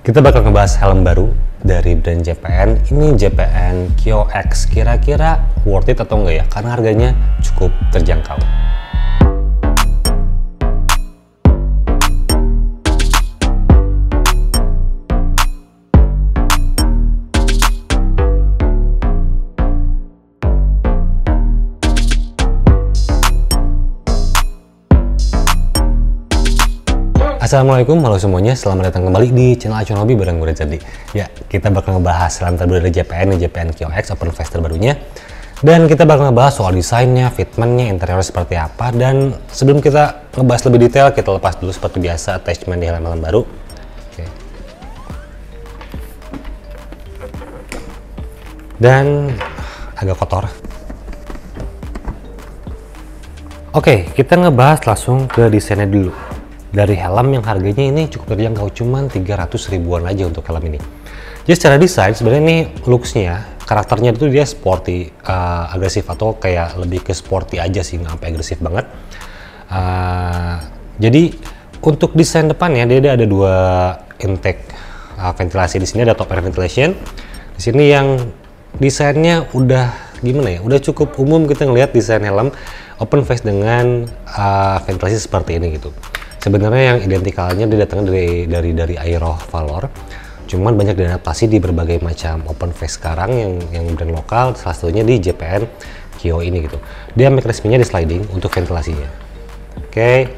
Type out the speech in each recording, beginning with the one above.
Kita bakal ngebahas helm baru dari brand JPN. Ini JPN Kyo X. Kira-kira worth it atau enggak ya? Karena harganya cukup terjangkau. Assalamualaikum, halo semuanya, selamat datang kembali di channel Acuan Hobi bareng gue Rezardi. Ya, kita bakal ngebahas helm terbaru dari JPN, JPN Kyo X Open Face terbarunya. Dan kita bakal ngebahas soal desainnya, fitmentnya, interiornya seperti apa. Dan sebelum kita ngebahas lebih detail, kita lepas dulu seperti biasa attachment di helm-helm baru. Oke. Dan agak kotor. Oke, kita ngebahas langsung ke desainnya dulu. Dari helm yang harganya ini cukup terjangkau, cuman 300 ribuan aja untuk helm ini. Jadi secara desain sebenarnya ini looksnya, karakternya itu dia sporty, agresif atau kayak lebih ke sporty aja sih, nggak sampai agresif banget. Jadi untuk desain depannya dia ada dua intake ventilasi. Di sini ada top air ventilation. Di sini yang desainnya udah gimana ya? Udah cukup umum kita ngelihat desain helm open face dengan ventilasi seperti ini gitu. Sebenarnya yang identikalnya dia datangnya dari Aero Valor, cuman banyak diadaptasi di berbagai macam open face sekarang yang brand lokal, salah satunya di JPN Kyo ini gitu. Dia mekanismenya di sliding untuk ventilasinya. Oke.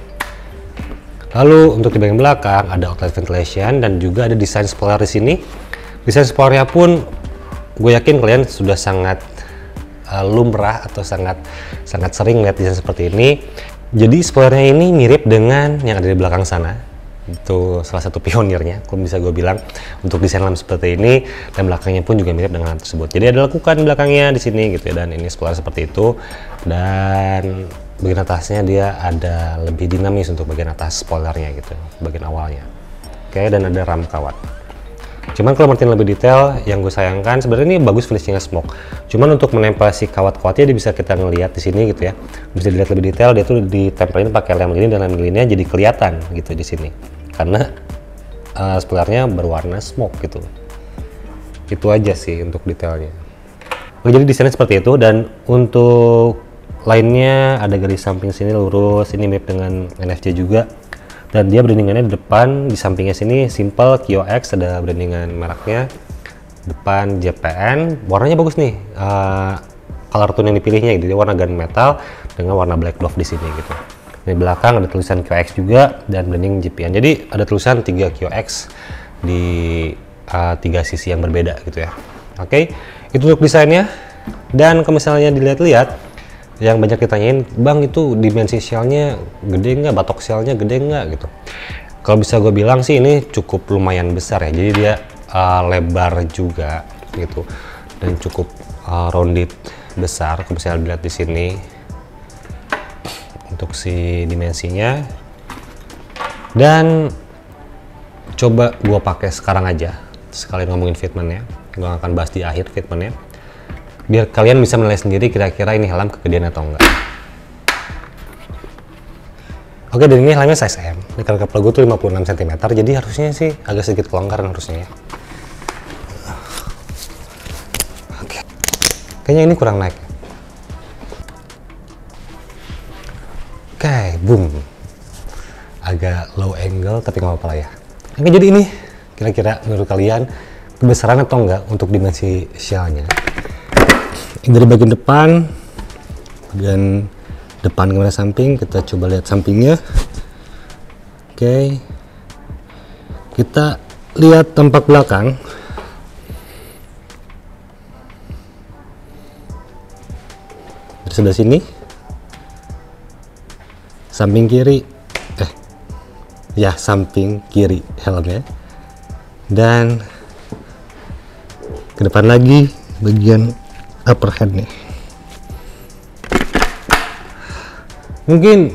Lalu untuk di bagian belakang ada outlet ventilation dan juga ada desain spoiler di sini. Desain spoilernya pun gue yakin kalian sudah sangat lumrah atau sangat sering lihat desain seperti ini. Jadi spoilernya ini mirip dengan yang ada di belakang sana. Itu salah satu pionirnya, kalau bisa gue bilang, untuk desain helm seperti ini. Dan belakangnya pun juga mirip dengan hal tersebut. Jadi ada lekukan belakangnya di sini gitu ya. Dan ini spoiler seperti itu. Dan bagian atasnya dia ada lebih dinamis untuk bagian atas spoilernya gitu, bagian awalnya. Oke, dan ada ram kawat. Cuman kalau merhatiin lebih detail, yang gue sayangkan sebenarnya ini bagus finishingnya smoke. Cuman untuk menempel si kawat-kawatnya dia bisa kita ngelihat di sini gitu ya. Bisa dilihat lebih detail, dia tuh ditempelin pakai lem gini dan lem gininya jadi kelihatan gitu di sini. Karena spoilernya berwarna smoke gitu. Itu aja sih untuk detailnya. Oke, jadi desainnya seperti itu. Dan untuk lainnya ada garis samping sini lurus, ini mirip dengan NFC juga. Dan dia brandingannya di depan, di sampingnya sini simple Kyo X, ada brandingan mereknya. Depan JPN, warnanya bagus nih. Color tone yang dipilihnya gitu, dia warna gunmetal dengan warna black glove di sini gitu. Di belakang ada tulisan Kyo X juga dan branding JPN. Jadi ada tulisan 3 Kyo X di 3 sisi yang berbeda gitu ya. Oke, itu untuk desainnya. Dan kalau misalnya dilihat-lihat, yang banyak ditanyain, bang itu dimensi shellnya gede nggak, batok shellnya gede nggak gitu. Kalau bisa gue bilang sih ini cukup lumayan besar ya, jadi dia lebar juga gitu dan cukup rounded besar. Kalau bisa dilihat di sini untuk si dimensinya. Dan coba gue pakai sekarang aja sekalian ngomongin fitmentnya. Gue akan bahas di akhir fitmentnya, biar kalian bisa menilai sendiri kira-kira ini helm kegedean atau enggak. Oke, dan ini helmnya size M. Ini karena kepala gue tuh 56 cm, jadi harusnya sih agak sedikit kelonggaran harusnya ya. Oke. Kayaknya ini kurang naik. Oke, boom. Agak low angle tapi nggak apa-apa lah ya. Oke, jadi ini kira-kira menurut kalian kebesaran atau enggak untuk dimensi shellnya. Dari bagian depan kamera samping, kita coba lihat sampingnya. Oke, kita lihat tampak belakang. Dari sebelah sini, samping kiri, samping kiri helmnya, dan ke depan lagi bagian upper head nih. Mungkin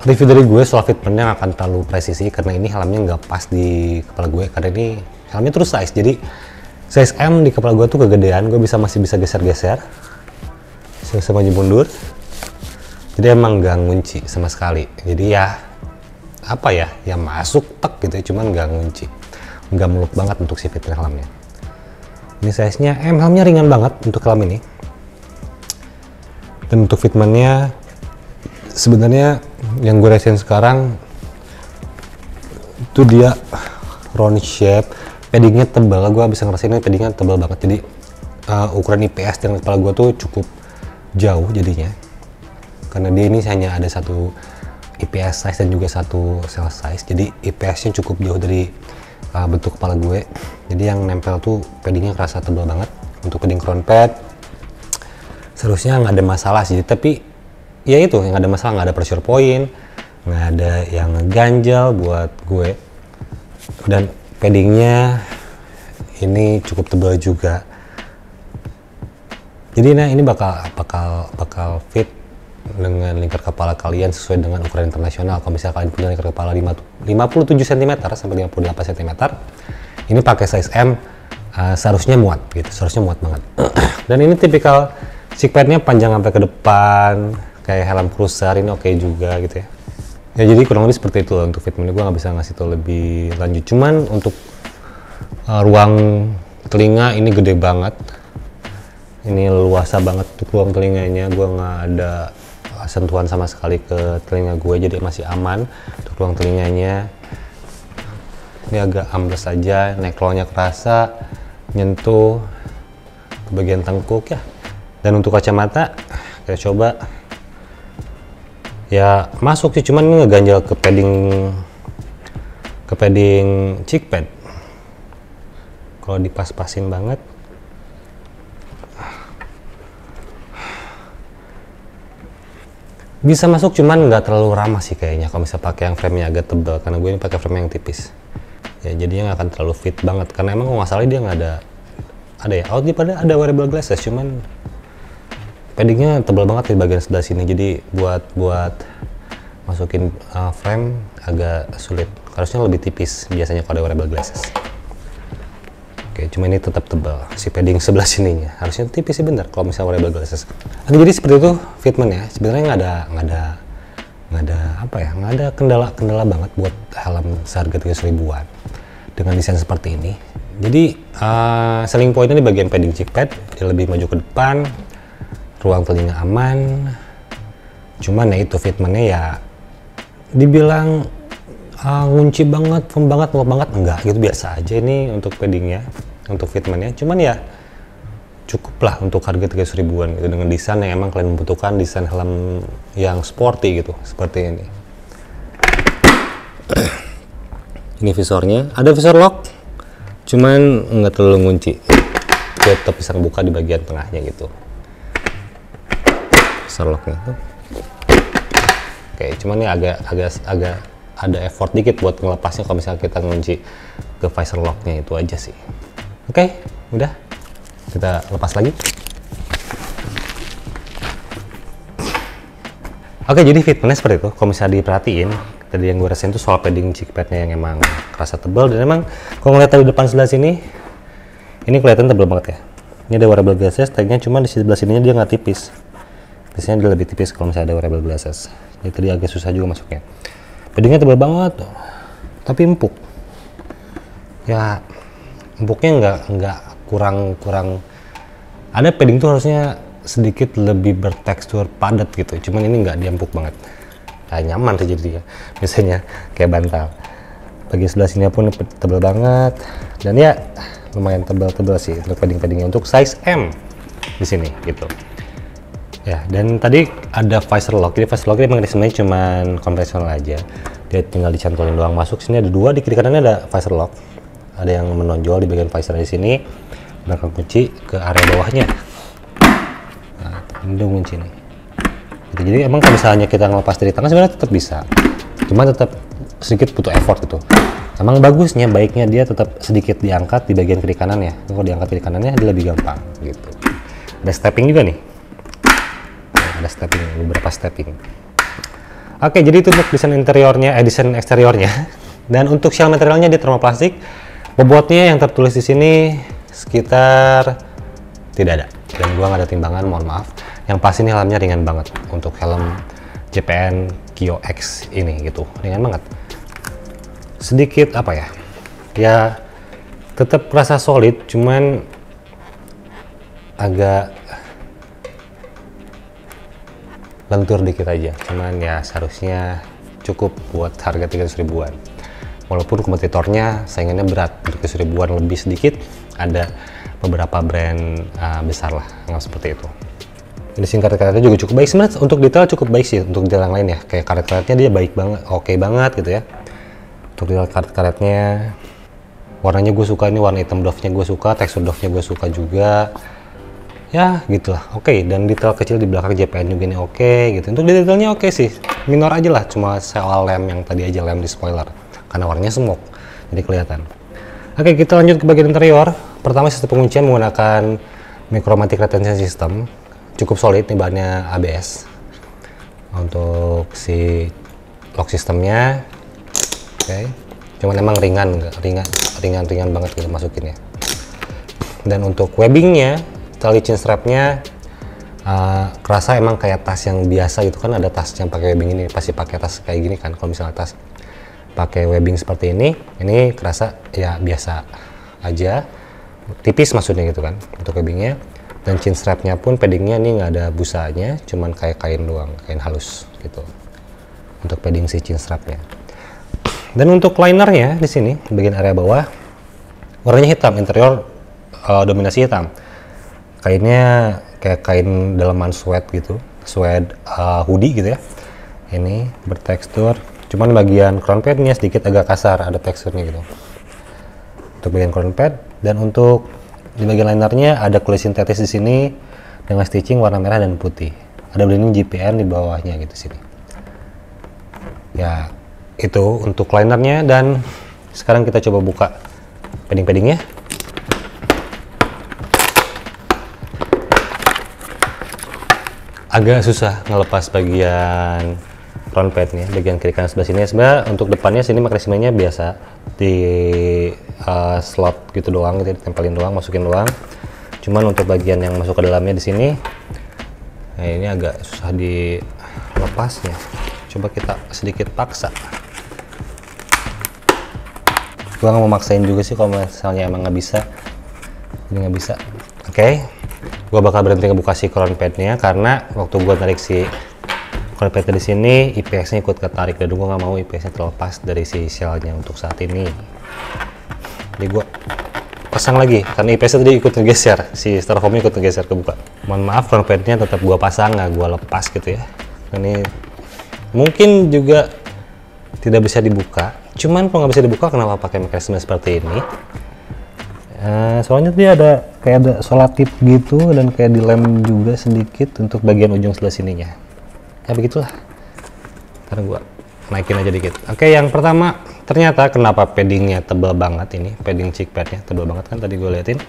review dari gue soal fitmentnya akan terlalu presisi karena ini helmnya nggak pas di kepala gue, karena ini helmnya terus size, jadi size M di kepala gue tuh kegedean. Gue masih bisa geser-geser, bisa maju mundur, jadi emang nggak ngunci sama sekali. Jadi ya apa ya, masuk tek gitu ya, cuman nggak ngunci. nggak muluk banget untuk si fitment helmnya. Ini size-nya M, helmnya ringan banget untuk helm ini. Dan untuk fitmentnya sebenarnya yang gue rasain sekarang itu dia round shape, paddingnya tebal. Gue bisa ngerasain paddingnya tebal banget, jadi ukuran IPS dengan kepala gue tuh cukup jauh jadinya, karena dia ini hanya ada satu IPS size dan juga satu cell size, jadi IPS-nya cukup jauh dari bentuk kepala gue. Jadi yang nempel tuh paddingnya kerasa tebal banget. Untuk padding crown pad seharusnya nggak ada masalah sih, tapi ya itu yang ada masalah, nggak ada pressure point, nggak ada yang ngeganjal buat gue. Dan paddingnya ini cukup tebal juga, jadi nah ini bakal fit dengan lingkar kepala kalian sesuai dengan ukuran internasional. Kalau misalnya kalian punya lingkar kepala 57 cm sampai 58 cm, ini pakai size M seharusnya muat gitu, seharusnya muat banget. Dan ini tipikal seat padnya panjang sampai ke depan kayak helm cruiser, ini oke juga gitu ya. Ya jadi kurang lebih seperti itu untuk fitment. Gue nggak bisa ngasih tau lebih lanjut, cuman untuk ruang telinga ini gede banget, ini luasa banget untuk ruang telinganya. Gue nggak ada sentuhan sama sekali ke telinga gue, jadi masih aman untuk ruang telinganya. Ini agak ambles aja, neckrollnya kerasa nyentuh ke bagian tengkuk ya. Dan untuk kacamata kita coba ya masuk sih, cuman ini ngeganjal ke padding cheek pad. Kalau dipas-pasin banget bisa masuk, cuman nggak terlalu ramah sih kayaknya kalau misalnya pakai yang frame-nya agak tebal, karena gue ini pakai frame yang tipis ya, jadinya nggak akan terlalu fit banget. Karena emang kalau nggak salah dia nggak ada ya out, pada ada wearable glasses, cuman paddingnya tebal banget di bagian sebelah sini, jadi buat masukin frame agak sulit. Harusnya lebih tipis biasanya kalau ada wearable glasses. Oke, cuma ini tetap tebal si padding sebelah sininya, harusnya tipis sih bener kalau misalnya wearable glasses. Jadi seperti itu fitment ya. Sebenarnya nggak ada kendala banget buat helm seharga 300 ribuan dengan desain seperti ini. Jadi selling pointnya di bagian padding cheek pad, dia lebih maju ke depan, ruang telinga aman. Cuman ya itu fitmentnya ya dibilang ngunci banget, firm banget, muluk banget, enggak gitu, biasa aja ini untuk paddingnya, untuk fitmentnya. Cuman ya cukup lah untuk harga 300 ribuan gitu, dengan desain yang emang kalian membutuhkan, desain helm yang sporty gitu, seperti ini. Ini visornya, ada visor lock, cuman nggak terlalu ngunci, dia tetap bisa buka di bagian tengahnya gitu, visor locknya tuh. Oke, cuman ini agak ada effort dikit buat ngelepasnya kalau misalnya kita ngunci ke visor locknya, itu aja sih. Oke, udah kita lepas lagi. Oke, jadi fitmentnya seperti itu. Kalau misalnya diperhatiin, tadi yang gue rasain tuh soal padding cheek padnya yang emang kerasa tebal, dan emang kalau ngeliat dari depan sebelah sini, ini kelihatan tebal banget ya. Ini ada wearable glasses, tagnya cuma di sebelah sininya dia nggak tipis. Biasanya dia lebih tipis kalau misalnya ada wearable glasses. Jadi tadi agak susah juga masuknya. Paddingnya tebal banget, tapi empuk. Ya, empuknya nggak kurang. Ada padding tuh harusnya sedikit lebih bertekstur padat gitu, cuman ini nggak, dia empuk banget. Ya, nyaman sih jadi ya. Biasanya kayak bantal. Bagian sebelah sini pun tebal banget, dan ya lumayan tebal sih untuk paddingnya untuk size M di sini gitu. Ya, dan tadi ada visor lock. Jadi visor lock ini memang sebenarnya cuman konvensional aja. Dia tinggal dicantolin doang masuk. Sini ada dua, di kiri kanannya ada visor lock. Ada yang menonjol di bagian visor di sini. Belakang kunci ke area bawahnya. Nah, ini udah kunci nih. Jadi emang kalau misalnya kita ngelepas dari tangan sebenarnya tetap bisa. Cuma tetap sedikit butuh effort gitu. Emang baiknya dia tetap sedikit diangkat di bagian kiri kanannya. Kalau diangkat kiri kanannya dia lebih gampang gitu. Ada stepping juga nih. Ada stepping, beberapa stepping. Oke, jadi itu untuk desain interiornya, desain eksteriornya. Dan untuk shell materialnya dia termoplastik. Bobotnya yang tertulis di sini sekitar tidak ada. Dan gua nggak ada timbangan, mohon maaf. Yang pasti ini helmnya ringan banget untuk helm JPN Kyo X ini gitu, ringan banget. Sedikit apa ya? Ya tetap rasa solid, cuman agak lentur dikit aja. Cuman ya seharusnya cukup buat harga 300 ribuan. Walaupun kompetitornya saingannya berat, 300 ribuan lebih sedikit, ada beberapa brand besar lah yang seperti itu. Finishing karet-karetnya juga cukup baik. Sebenarnya untuk detail cukup baik sih untuk detail yang lain ya. Kayak karet-karetnya dia baik banget, oke banget gitu ya. Untuk detail karet-karetnya, warnanya gue suka, ini warna hitam doff-nya gue suka, tekstur doff-nya gue suka juga. Ya gitulah, oke. Dan detail kecil di belakang JPN juga ini oke gitu. Untuk detailnya oke sih, minor aja lah, cuma soal lem yang tadi aja, lem di spoiler karena warnanya smoke jadi kelihatan. Oke, kita lanjut ke bagian interior. Pertama, sistem penguncian menggunakan Micromatic Retention System, cukup solid nih, bahannya ABS. Untuk si lock sistemnya oke, cuman emang ringan banget gitu masukinnya. Dan untuk webbingnya, tali chin strapnya kerasa emang kayak tas yang biasa gitu kan. Ada tas yang pakai webbing ini, pasti pakai tas kayak gini kan. Kalau misalnya tas pakai webbing seperti ini kerasa ya biasa aja, tipis maksudnya gitu kan untuk webbingnya. Dan chin strapnya pun paddingnya ini nggak ada busanya, cuman kayak kain doang, kain halus gitu untuk padding si chin strapnya. Dan untuk linernya di sini bagian area bawah warnanya hitam, interior dominasi hitam. Kainnya kayak kain dalaman sweat gitu, sweat hoodie gitu ya. Ini bertekstur, cuman bagian crown padnya sedikit agak kasar, ada teksturnya gitu untuk bagian crown pad. Dan untuk di bagian linernya ada kulit sintetis di sini dengan stitching warna merah dan putih. Ada blending GPN di bawahnya gitu sini. Ya itu untuk linernya. Dan sekarang kita coba buka padding-paddingnya. Agak susah ngelepas bagian front padnya, bagian kiri kanan sebelah sini. Sebenarnya untuk depannya sini mekanismenya biasa di slot gitu doang, gitu ditempelin doang, masukin doang. Cuman untuk bagian yang masuk ke dalamnya di sini, nah ini agak susah dilepasnya. Coba kita sedikit paksa. Gua nggak mau maksain juga sih kalau misalnya emang nggak bisa. Ini nggak bisa. Oke. Gua bakal berhenti ngebuka si crown padnya karena waktu gua tarik si crown pad di sini IPS-nya ikut ketarik, dan gua nggak mau IPS-nya terlepas dari si shell-nya untuk saat ini. Jadi gua pasang lagi karena IPS-nya tadi ikut ngegeser, si styrofoamnya ikut ngegeser kebuka. Mohon maaf, crown pad-nya tetap gua pasang, nggak gua lepas gitu ya. Ini mungkin juga tidak bisa dibuka. Cuman kalau nggak bisa dibuka, kenapa pakai mekanisme seperti ini? Soalnya dia ada kayak ada solatip gitu, dan kayak dilem juga sedikit untuk bagian ujung sebelah sininya. Ya begitulah. Karena gua naikin aja dikit. Oke, yang pertama, ternyata kenapa paddingnya tebal banget ini, padding cheek padnya tebal banget kan tadi gue liatin.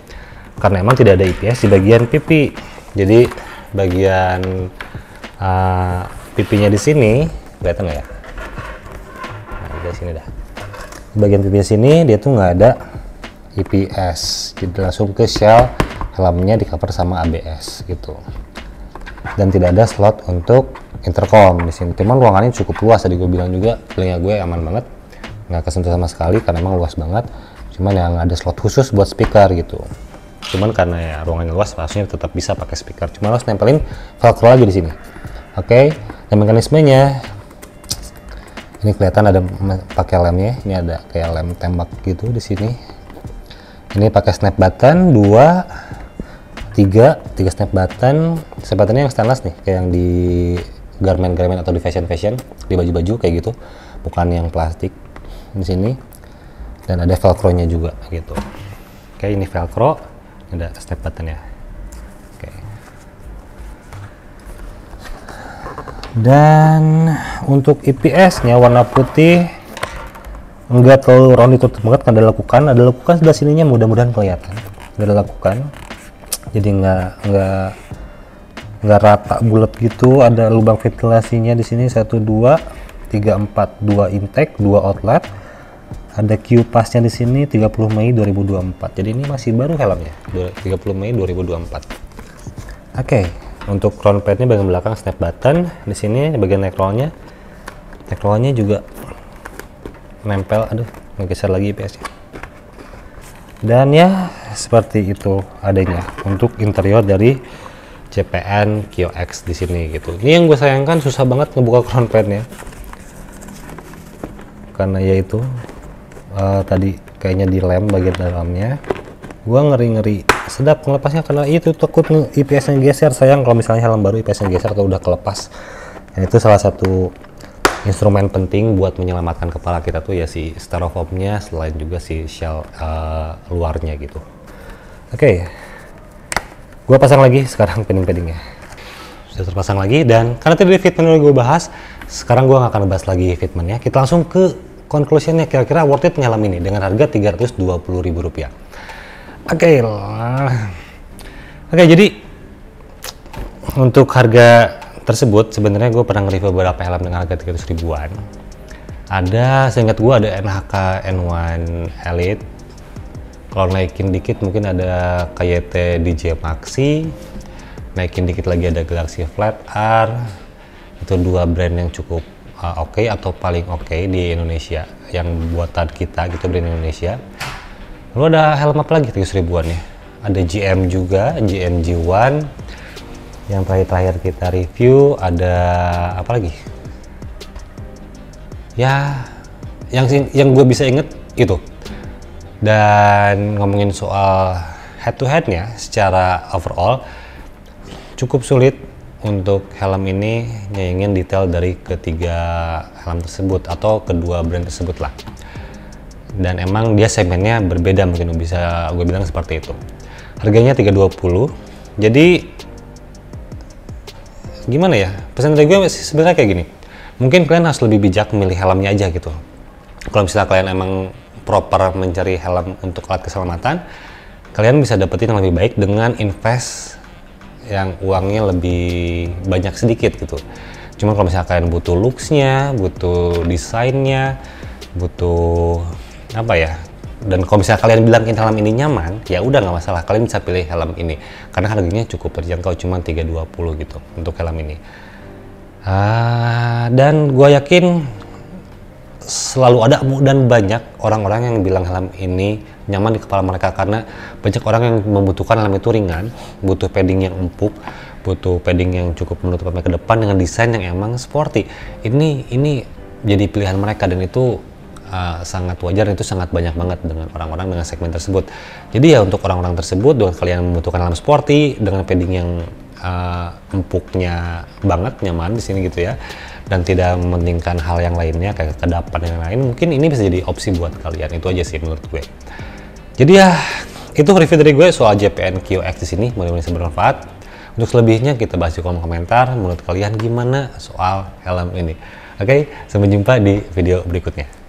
Karena emang tidak ada IPS di bagian pipi. Jadi bagian pipinya di sini kelihatan nggak ya? Nah, di sini dah. Bagian pipinya sini dia tuh nggak ada IPS, jadi langsung ke shell, helmnya di cover sama ABS gitu. Dan tidak ada slot untuk intercom di sini. Cuman ruangannya cukup luas, tadi gue bilang juga telinga gue aman banget, nggak kesentuh sama sekali karena emang luas banget. Cuman yang ada slot khusus buat speaker gitu. Cuman karena ya ruangannya luas, harusnya tetap bisa pakai speaker. Cuma harus nempelin velcro lagi di sini. Oke, dan mekanismenya ini kelihatan ada pakai lemnya. Ini ada kayak lem tembak gitu di sini. Ini pakai snap button 3 snap button. Snap buttonnya yang stainless nih, kayak yang di garment atau di fashion di baju-baju kayak gitu, bukan yang plastik di sini. Dan ada velcro-nya juga gitu. Oke, ini velcro, ada snap buttonnya. Oke. Dan untuk IPS-nya warna putih, enggak terlalu round itu banget, ada lekukan sebelah sininya, mudah-mudahan kelihatan nggak ada lekukan, jadi nggak rata bulat gitu. Ada lubang ventilasinya di sini 1 2 3 4, 2 intake, 2 outlet. Ada Q pasnya di sini 30 Mei 2024, jadi ini masih baru helmnya, 30 Mei 2024. Oke, untuk crown padnya bagian belakang snap button di sini, bagian neck rollnya juga nempel. Aduh, ngegeser lagi IPS-nya. Dan ya seperti itu adanya untuk interior dari JPN QX di sini gitu. Ini yang gue sayangkan, susah banget ngebuka crown plate-nya karena yaitu tadi kayaknya dilem bagian dalamnya. Gue ngeri sedap melepasnya karena itu takut IPS-nya geser. Sayang kalau misalnya helm baru IPS-nya geser atau udah kelepas. Dan itu salah satu instrumen penting buat menyelamatkan kepala kita tuh ya si styrofoamnya, selain juga si shell luarnya gitu. Oke, gue pasang lagi sekarang padding-paddingnya. Sudah terpasang lagi, dan karena tadi fitment udah gue bahas, sekarang gue gak akan bahas lagi fitmentnya. Kita langsung ke conclusionnya, kira-kira worth it helm ini dengan harga Rp320.000. Oke, jadi untuk harga tersebut sebenarnya gue pernah nge-review beberapa helm dengan harga 300 ribuan. Ada, seingat gue ada NHK N1 Elite. Kalau naikin dikit mungkin ada KYT DJ Maxi. Naikin dikit lagi ada Galaxy Flat R. Itu dua brand yang cukup oke atau paling oke di Indonesia, yang buatan kita gitu, brand Indonesia. Lalu ada helm apa lagi 300 ribuan ya? Ada GM juga, GM G1 yang terakhir kita review. Ada apa lagi ya, yang gue bisa inget itu. Dan ngomongin soal head to headnya secara overall cukup sulit untuk helm ini nyaingin detail dari ketiga helm tersebut atau kedua brand tersebut lah. Dan emang dia segmennya berbeda, mungkin bisa gue bilang seperti itu. Harganya 320. Jadi gimana ya, pesan dari gue sebenarnya kayak gini, mungkin kalian harus lebih bijak milih helmnya aja gitu. Kalau misalnya kalian emang proper mencari helm untuk alat keselamatan, kalian bisa dapetin yang lebih baik dengan invest yang uangnya lebih banyak sedikit gitu. Cuma kalau misalnya kalian butuh looks-nya, butuh desainnya, butuh apa ya, dan kalau misalnya kalian bilang helm ini nyaman, ya udah nggak masalah, kalian bisa pilih helm ini karena harganya cukup terjangkau, cuma 320 gitu untuk helm ini. Dan gue yakin selalu ada dan banyak orang-orang yang bilang helm ini nyaman di kepala mereka, karena banyak orang yang membutuhkan helm itu ringan, butuh padding yang empuk, butuh padding yang cukup menutup sampai ke depan dengan desain yang emang sporty. Ini jadi pilihan mereka, dan itu sangat wajar, itu sangat banyak banget dengan orang-orang dengan segmen tersebut. Jadi ya untuk orang-orang tersebut, dengan kalian membutuhkan helm sporty dengan padding yang empuknya banget, nyaman di sini gitu ya, dan tidak mementingkan hal yang lainnya kayak kedapan yang lain, mungkin ini bisa jadi opsi buat kalian. Itu aja sih menurut gue. Jadi ya itu review dari gue soal JPN QX di sini, mudah-mudahan bisa bermanfaat. Untuk selebihnya kita bahas di kolom komentar, menurut kalian gimana soal helm ini. Oke, sampai jumpa di video berikutnya.